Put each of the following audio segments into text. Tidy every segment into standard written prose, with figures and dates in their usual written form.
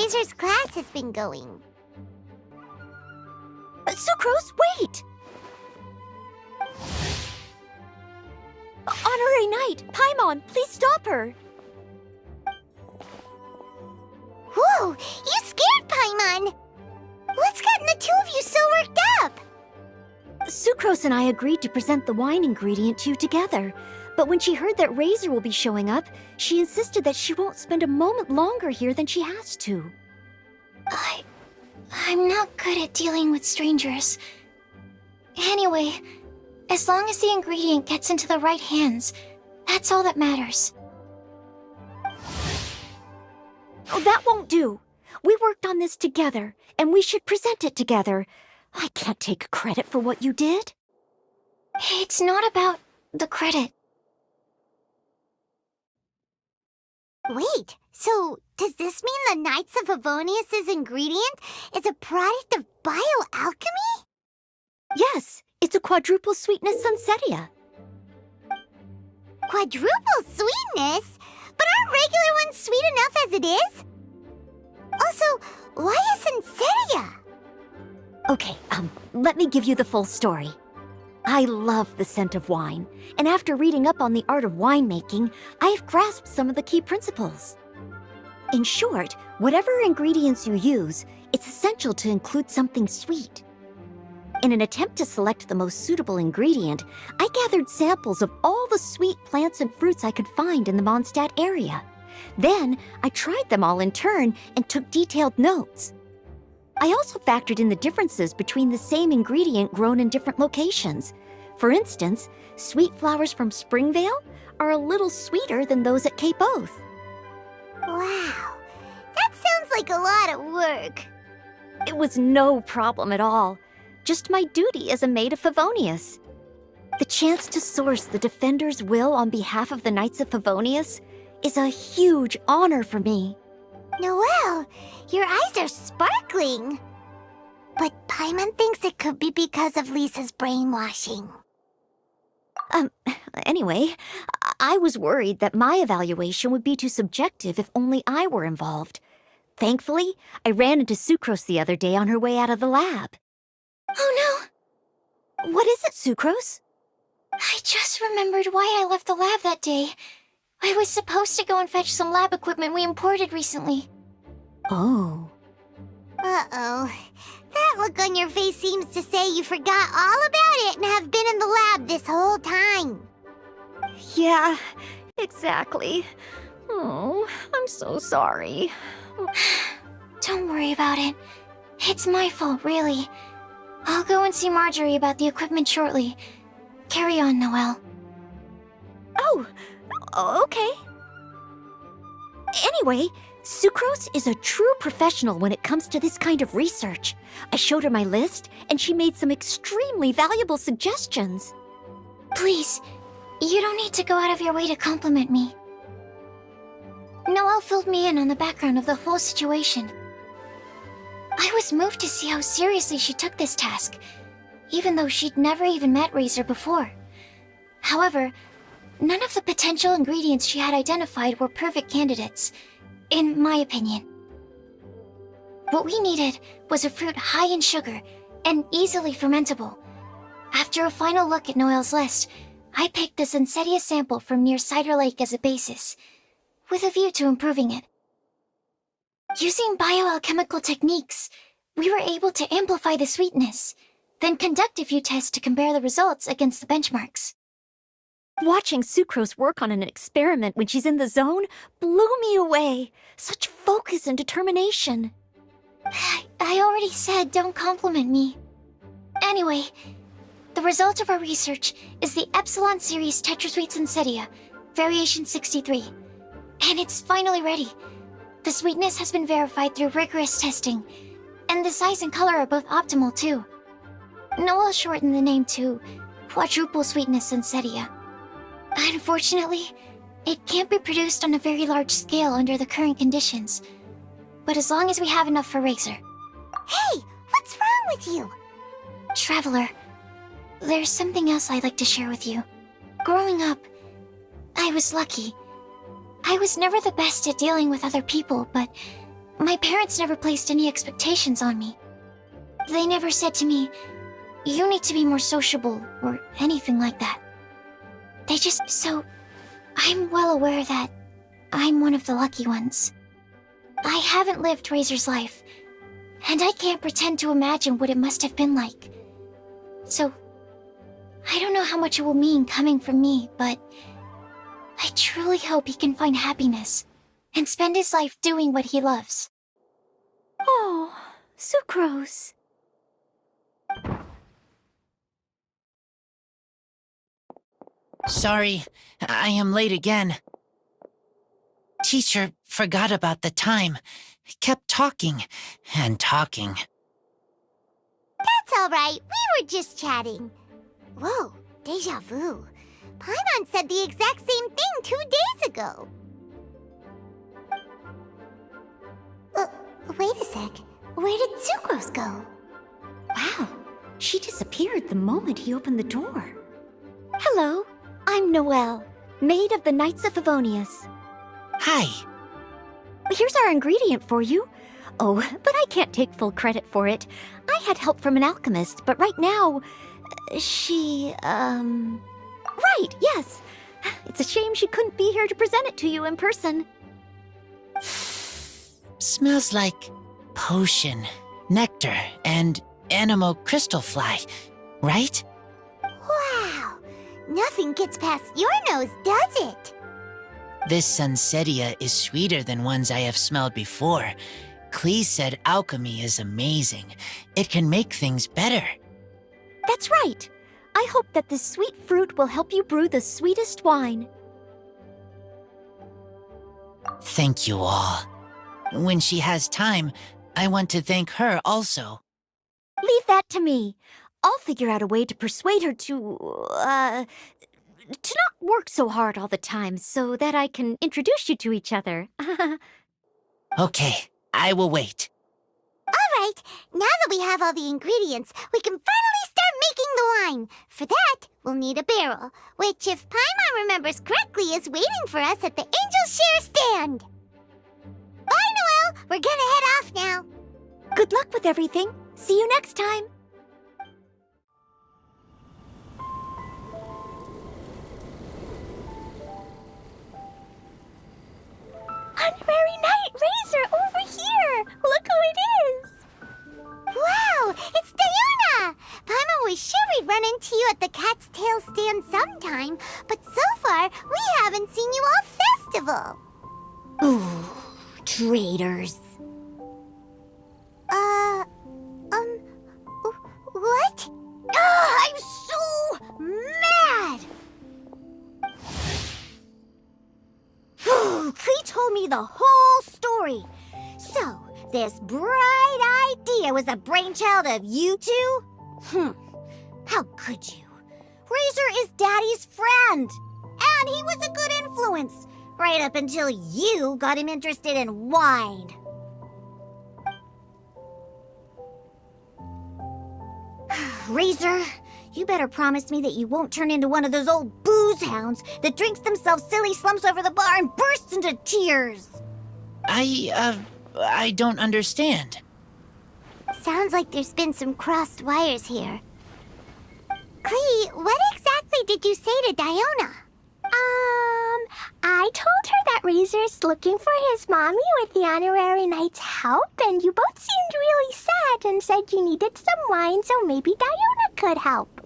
Razor's class has been going. Sucrose, wait! Honorary Knight, Paimon, please stop her! Whoa, you scared Paimon! What's gotten the two of you so worked up? Sucrose and I agreed to present the wine ingredient to you together, but when she heard that Razor will be showing up, she insisted that she won't spend a moment longer here than she has to. I'm not good at dealing with strangers. Anyway, as long as the ingredient gets into the right hands, that's all that matters. Oh, that won't do. We worked on this together, and we should present it together. I can't take credit for what you did. It's not about the credit. Wait, so does this mean the Knights of Favonius' ingredient is a product of bioalchemy? Yes, it's a quadruple sweetness sunsetia. Quadruple sweetness? But aren't regular ones sweet enough as it is? Also, why a sunsetia? Okay, let me give you the full story. I love the scent of wine, and after reading up on the art of winemaking, I have grasped some of the key principles. In short, whatever ingredients you use, it's essential to include something sweet. In an attempt to select the most suitable ingredient, I gathered samples of all the sweet plants and fruits I could find in the Mondstadt area. Then, I tried them all in turn and took detailed notes. I also factored in the differences between the same ingredient grown in different locations. For instance, sweet flowers from Springvale are a little sweeter than those at Cape Oath. Wow, that sounds like a lot of work. It was no problem at all. Just my duty as a maid of Favonius. The chance to source the Defender's will on behalf of the Knights of Favonius is a huge honor for me. Noelle, your eyes are sparkling. But Paimon thinks it could be because of Lisa's brainwashing. Anyway, I was worried that my evaluation would be too subjective if only I were involved. Thankfully, I ran into Sucrose the other day on her way out of the lab. Oh no! What is it, Sucrose? I just remembered why I left the lab that day. I was supposed to go and fetch some lab equipment we imported recently. Oh. Uh-oh. That look on your face seems to say you forgot all about it and have been in the lab this whole time. Yeah, exactly. Oh, I'm so sorry. Don't worry about it. It's my fault, really. I'll go and see Marjorie about the equipment shortly. Carry on, Noelle. Oh, okay. Anyway, Sucrose is a true professional when it comes to this kind of research. I showed her my list, and she made some extremely valuable suggestions. Please, you don't need to go out of your way to compliment me. Noelle filled me in on the background of the whole situation. I was moved to see how seriously she took this task, even though she'd never even met Razor before. However, none of the potential ingredients she had identified were perfect candidates, in my opinion. What we needed was a fruit high in sugar and easily fermentable. After a final look at Noelle's list, I picked the sunsetia sample from near Cider Lake as a basis, with a view to improving it. Using bioalchemical techniques, we were able to amplify the sweetness, then conduct a few tests to compare the results against the benchmarks. Watching Sucrose work on an experiment when she's in the zone blew me away. Such focus and determination. I already said don't compliment me. Anyway, the result of our research is the Epsilon Series Tetrasweet Sunsetia, Variation 63. And it's finally ready. The sweetness has been verified through rigorous testing, and the size and color are both optimal too. Noelle shortened the name to Quadruple Sweetness Sunsetia. Unfortunately, it can't be produced on a very large scale under the current conditions. But as long as we have enough for Razor. Hey, what's wrong with you? Traveler, there's something else I'd like to share with you. Growing up, I was lucky. I was never the best at dealing with other people, but My parents never placed any expectations on me. They never said to me, "You need to be more sociable," or anything like that. They just... So, I'm well aware that I'm one of the lucky ones. I haven't lived Razor's life, and I can't pretend to imagine what it must have been like. So, I don't know how much it will mean coming from me, but I truly hope he can find happiness and spend his life doing what he loves. Oh, Sucrose. Sorry, I am late again. Teacher forgot about the time. Kept talking and talking. That's all right. We were just chatting. Whoa, deja vu. Paimon said the exact same thing 2 days ago. Wait a sec. Where did Sucrose go? Wow, she disappeared the moment he opened the door. Hello, I'm Noelle, maid of the Knights of Favonius. Hi. Here's our ingredient for you. Oh, but I can't take full credit for it. I had help from an alchemist, but right now, Right, yes. It's a shame she couldn't be here to present it to you in person. Smells like potion, nectar, and anemo crystal fly, right? Wow! Nothing gets past your nose, does it? This Sunsetia is sweeter than ones I have smelled before. Klee said alchemy is amazing. It can make things better. That's right. I hope that this sweet fruit will help you brew the sweetest wine. Thank you all. When she has time, I want to thank her also. Leave that to me. I'll figure out a way to persuade her to not work so hard all the time so that I can introduce you to each other. Okay, I will wait. All right, now that we have all the ingredients, we can finally start making the wine. For that, we'll need a barrel, which, if Paimon remembers correctly, is waiting for us at the Angel Share stand. Bye, Noelle. We're gonna head off now. Good luck with everything. See you next time. Honorary Knight Razor, over here! Look who it is! Wow, it's Diona! Paimon was sure we'd run into you at the Cat's Tail stand sometime, but so far, we haven't seen you all festival. Ooh, traitors. What? I'm so mad! Klee told me the whole story. So, this bright idea was the brainchild of you two? How could you? Razor is Daddy's friend. And he was a good influence. Right up until you got him interested in wine. Razor, you better promise me that you won't turn into one of those old booze hounds that drinks themselves silly, slumps over the bar, and bursts into tears. I don't understand. Sounds like there's been some crossed wires here. Klee, what exactly did you say to Diona? I told her that Razor's looking for his mommy with the Honorary Knight's help, and you both seemed really sad and said you needed some wine, so maybe Diona could help.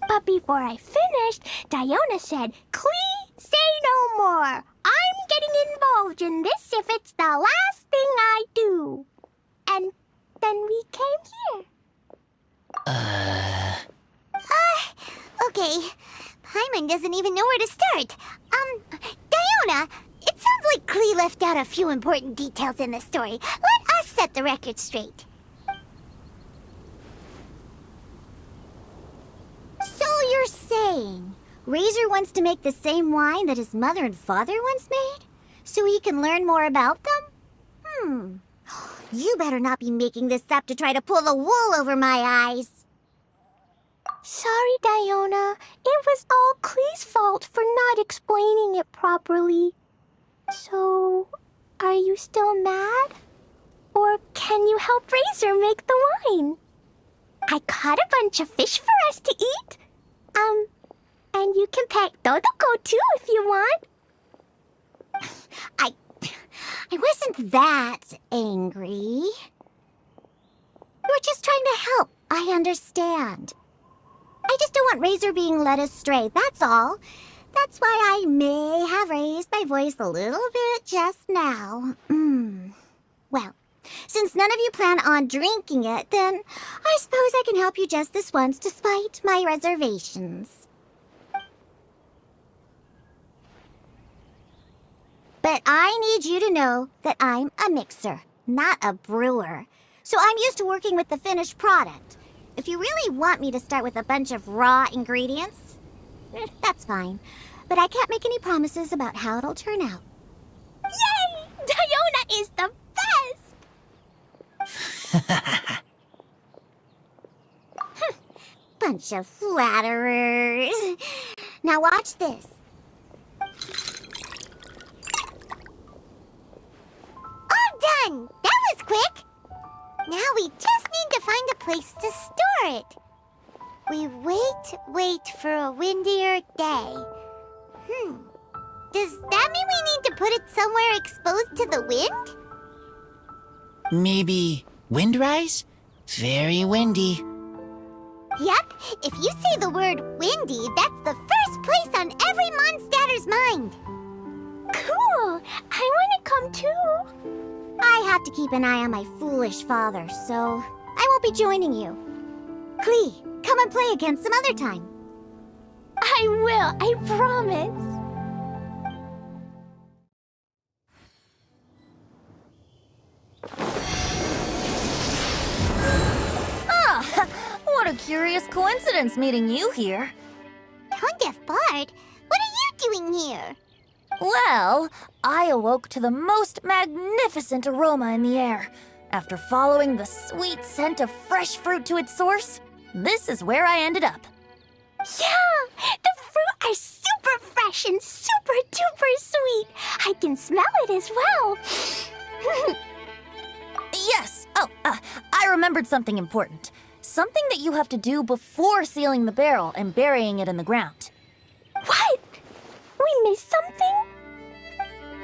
But before I finished, Diona said, "Klee, say no more. I'm getting involved in this if it's the last thing I do." And then we came here. Okay. Paimon doesn't even know where to start. Diona, it sounds like Klee left out a few important details in the story. Let us set the record straight. So you're saying Razor wants to make the same wine that his mother and father once made? So he can learn more about them? You better not be making this up to try to pull the wool over my eyes. Sorry, Diona. It was all Klee's fault for not explaining it properly. So, Are you still mad? Or can you help Razor make the wine? I caught a bunch of fish for us to eat. And you can pet Dodoco too if you want. I wasn't that angry. We're just trying to help. I understand. I just don't want Razor being led astray, that's all. That's why I may have raised my voice a little bit just now. Well, since none of you plan on drinking it, then I suppose I can help you just this once despite my reservations. But I need you to know that I'm a mixer, not a brewer. So I'm used to working with the finished product. If you really want me to start with a bunch of raw ingredients, that's fine. But I can't make any promises about how it'll turn out. Yay! Diona is the best! Bunch of flatterers. Now watch this. All done! That was quick! Now we just need to find a place to store it. We wait for a windier day. Does that mean we need to put it somewhere exposed to the wind? Maybe windrise? Very windy. Yep, if you say the word windy, that's the first place on every Mondstatter's mind. Cool! I want to come too. I have to keep an eye on my foolish father, so I won't be joining you. Klee, come and play again some other time. I will, I promise. What a curious coincidence meeting you here. Tone Deaf Bard, what are you doing here? Well, I awoke to the most magnificent aroma in the air. After following the sweet scent of fresh fruit to its source, this is where I ended up. Yeah, the fruit are super fresh and super duper sweet. I can smell it as well. Yes. Oh, I remembered something important. Something that you have to do before sealing the barrel and burying it in the ground. What? We missed something?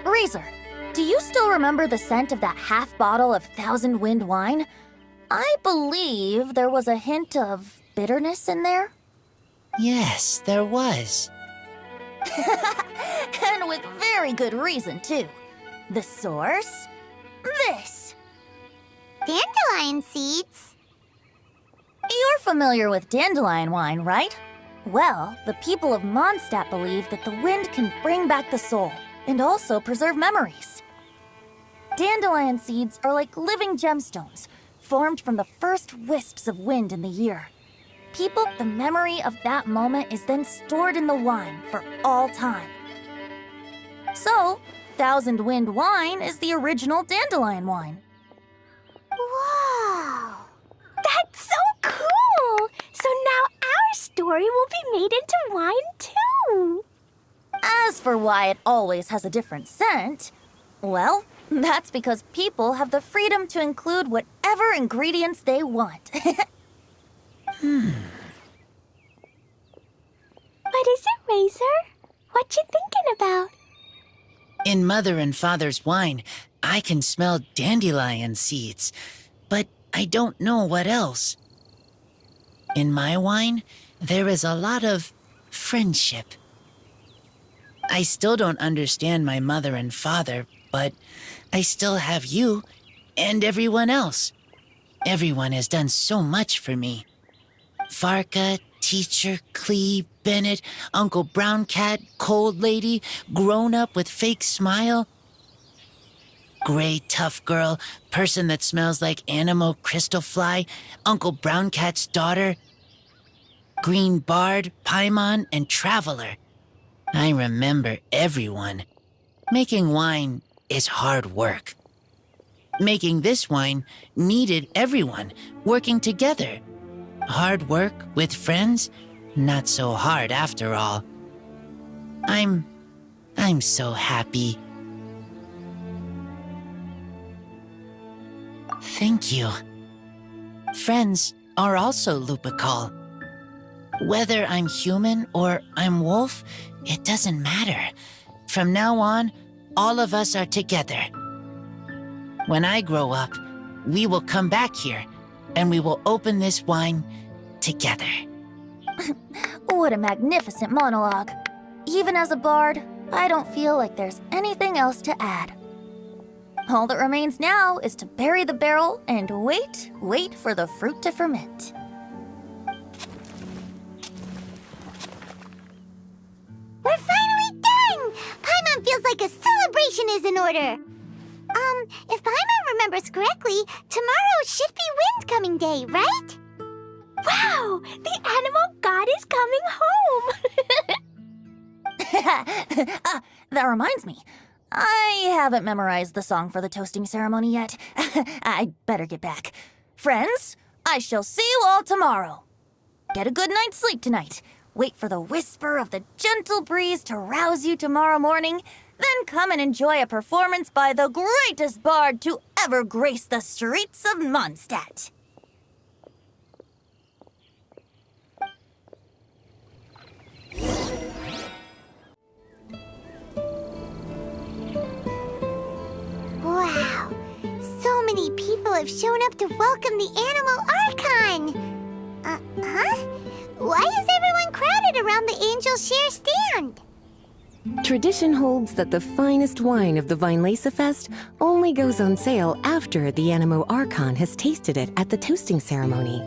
Razor, do you still remember the scent of that half bottle of Thousand Wind wine? I believe there was a hint of bitterness in there. Yes, there was. And with very good reason, too. The source? This. Dandelion seeds? You're familiar with dandelion wine, right? Well, the people of Mondstadt believe that the wind can bring back the soul and also preserve memories. Dandelion seeds are like living gemstones, formed from the first wisps of wind in the year. The memory of that moment is then stored in the wine for all time. So, Thousand Wind wine is the original dandelion wine. Whoa! That's so cool! So now our story will be made into wine too. As for why it always has a different scent, well, that's because people have the freedom to include whatever ingredients they want. What is it, Razor? What you thinking about? In Mother and Father's wine, I can smell dandelion seeds, but I don't know what else. In my wine, there is a lot of friendship. I still don't understand my mother and father, but I still have you and everyone else. Everyone has done so much for me. Farka, Teacher, Klee, Bennett, Uncle Brown Cat, Cold Lady, Grown Up with Fake Smile, Gray Tough Girl, Person that Smells like Animo Crystal Fly, Uncle Brown Cat's Daughter, Green Bard, Paimon, and Traveler. I remember everyone. Making wine is hard work. Making this wine needed everyone working together. Hard work with friends? Not so hard after all. I'm so happy. Thank you. Friends are also Lupical. Whether I'm human or I'm wolf, it doesn't matter. From now on, all of us are together. When I grow up, we will come back here, and we will open this wine together. What a magnificent monologue. Even as a bard, I don't feel like there's anything else to add. All that remains now is to bury the barrel and wait for the fruit to ferment. We're finally done! Paimon feels like a celebration is in order. If Paimon remembers correctly, tomorrow should be Wind-coming day, right? Wow! The animal god is coming home! That reminds me. I haven't memorized the song for the toasting ceremony yet. I'd better get back. Friends, I shall see you all tomorrow. Get a good night's sleep tonight. Wait for the whisper of the gentle breeze to rouse you tomorrow morning. Then come and enjoy a performance by the greatest bard to ever grace the streets of Mondstadt. Wow, so many people have shown up to welcome the Animal Archon. Why is everyone crowded around the Angel Share stand? Tradition holds that the finest wine of the Vinelesa Fest only goes on sale after the Animo Archon has tasted it at the toasting ceremony.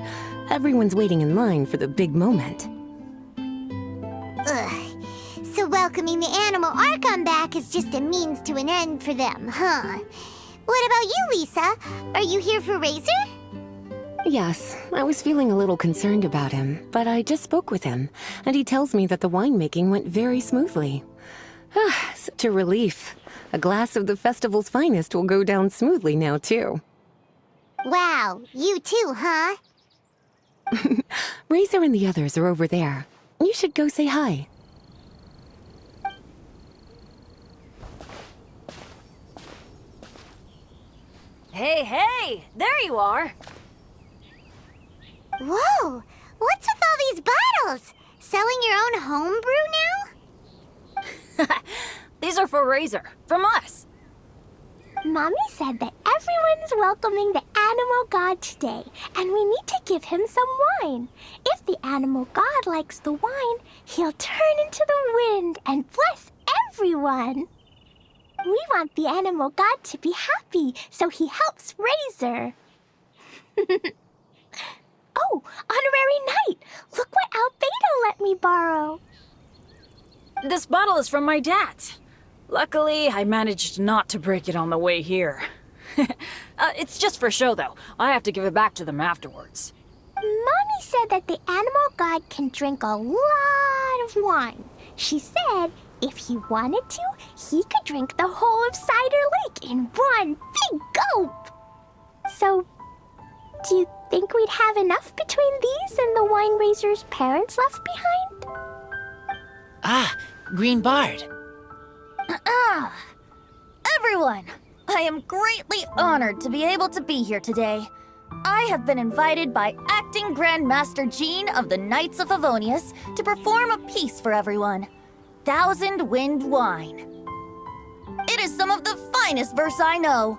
Everyone's waiting in line for the big moment. Ugh. So welcoming the Animal Archon back is just a means to an end for them, huh? What about you, Lisa? Are you here for Razor? Yes, I was feeling a little concerned about him, but I just spoke with him, and he tells me that the winemaking went very smoothly. Such a relief. A glass of the festival's finest will go down smoothly now, too. Wow, you too, huh? Razor and the others are over there. You should go say hi. Hey, there you are. Whoa, what's with all these bottles? Selling your own homebrew now? These are for Razor, from us. Mommy said that everyone's welcoming the animal god today, and we need to give him some wine. If the animal god likes the wine, he'll turn into the wind and bless everyone. We want the animal god to be happy, so he helps Razor. Oh, honorary knight! Look what Albedo let me borrow. This bottle is from my dad's. Luckily, I managed not to break it on the way here. It's just for show, though. I have to give it back to them afterwards. Mommy said that the animal god can drink a lot of wine. She said if he wanted to, he could drink the whole of Cider Lake in one big gulp. So, do you think we'd have enough between these and the wine raiser's parents left behind? Ah, Green Bard. Everyone, I am greatly honored to be able to be here today. I have been invited by Acting Grand Master Jean of the Knights of Favonius to perform a piece for everyone. Thousand Wind Wine. It is some of the finest verse I know.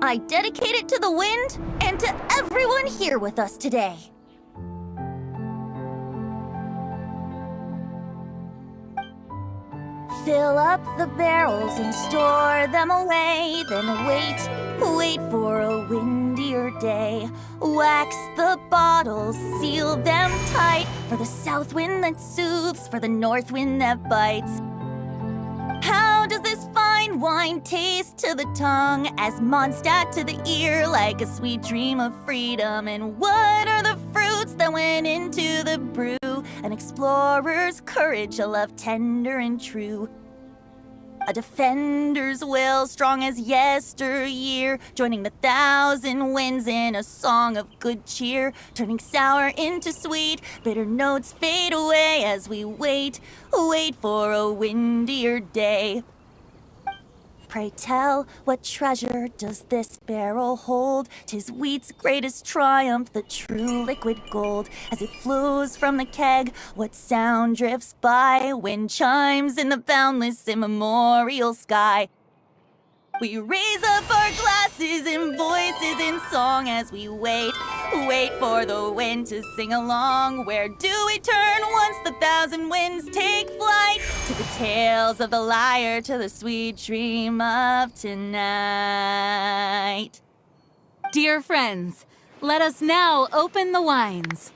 I dedicate it to the wind and to everyone here with us today. Fill up the barrels and store them away, then wait for a windier day. Wax the bottles, seal them tight, for the south wind that soothes, for the north wind that bites. How does this fine wine taste to the tongue, as Mondstadt to the ear, like a sweet dream of freedom? And what are the fruits that went into the brew? An explorer's courage, a love tender and true. A defender's will, strong as yesteryear, joining the thousand winds in a song of good cheer, turning sour into sweet, bitter notes fade away as we wait for a windier day. Pray tell, what treasure does this barrel hold? 'Tis wheat's greatest triumph, the true liquid gold. As it flows from the keg, what sound drifts by? Wind chimes in the boundless immemorial sky. We raise up our glasses and voices in song as we wait for the wind to sing along. Where do we turn once the thousand winds take flight? To the tales of the lyre, to the sweet dream of tonight. Dear friends, let us now open the wines.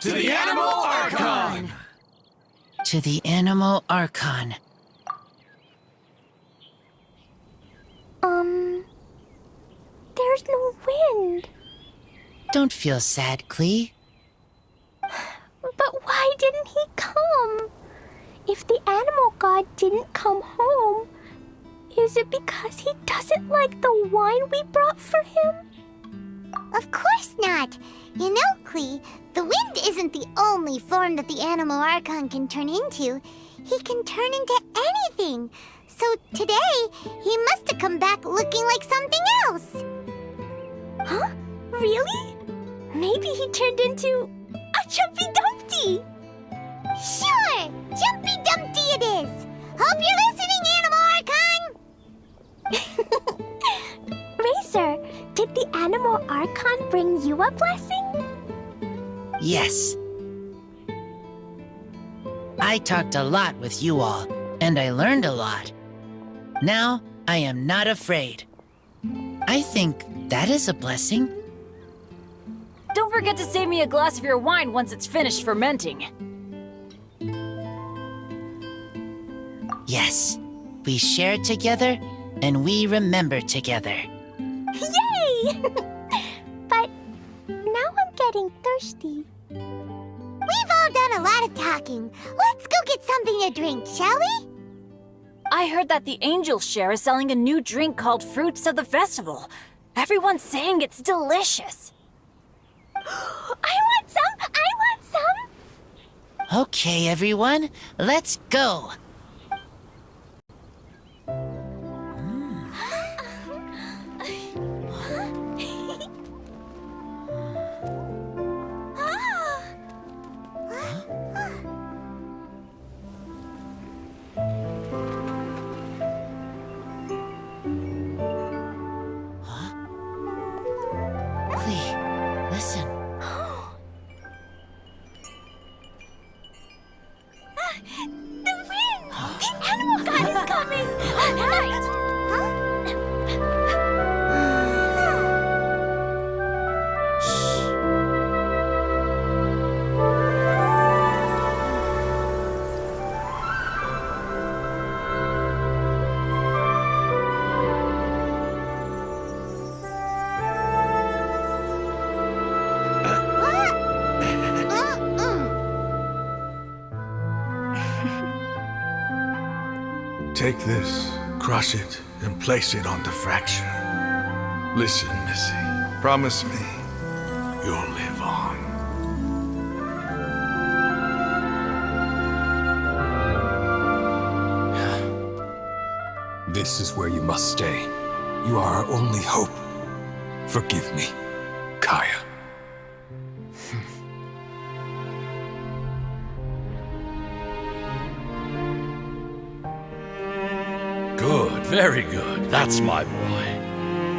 To the Animal Archon! To the Animal Archon. There's no wind. Don't feel sad, Klee. But why didn't he come? If the animal god didn't come home, is it because he doesn't like the wine we brought for him? Of course not. You know, Klee, the wind isn't the only form that the Animal Archon can turn into. He can turn into anything. So today, he must have come back looking like something else. Huh? Really? Maybe he turned into a Jumpy Dumpty. Sure, Jumpy Dumpty it is. Hope you're listening, Animal Archon. Razor, did the Animal Archon bring you a blessing? Yes. I talked a lot with you all, and I learned a lot. Now, I am not afraid. I think that is a blessing. Don't forget to save me a glass of your wine once it's finished fermenting. Yes, we share together, and we remember together. Yay! But now I'm getting thirsty. We've all done a lot of talking. Let's go get something to drink, shall we? I heard that the Angel Share is selling a new drink called Fruits of the Festival. Everyone's saying it's delicious. I want some! I want some! Okay, everyone, let's go. Listen. The wind! The animal god is coming! Right! Take this, crush it, and place it on the fracture. Listen, Missy. Promise me you'll live on. This is where you must stay. You are our only hope. Forgive me, Kaya. Good, very good. That's my boy.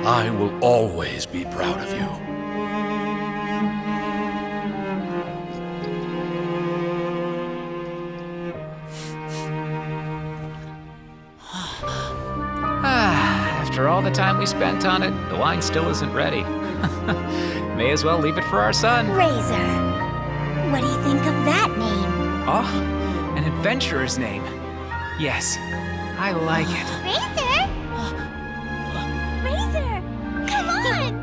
I will always be proud of you. After all the time we spent on it, the wine still isn't ready. May as well leave it for our son. Razor. What do you think of that name? Oh, an adventurer's name. Yes, I like it. Razor? Razor! Come on!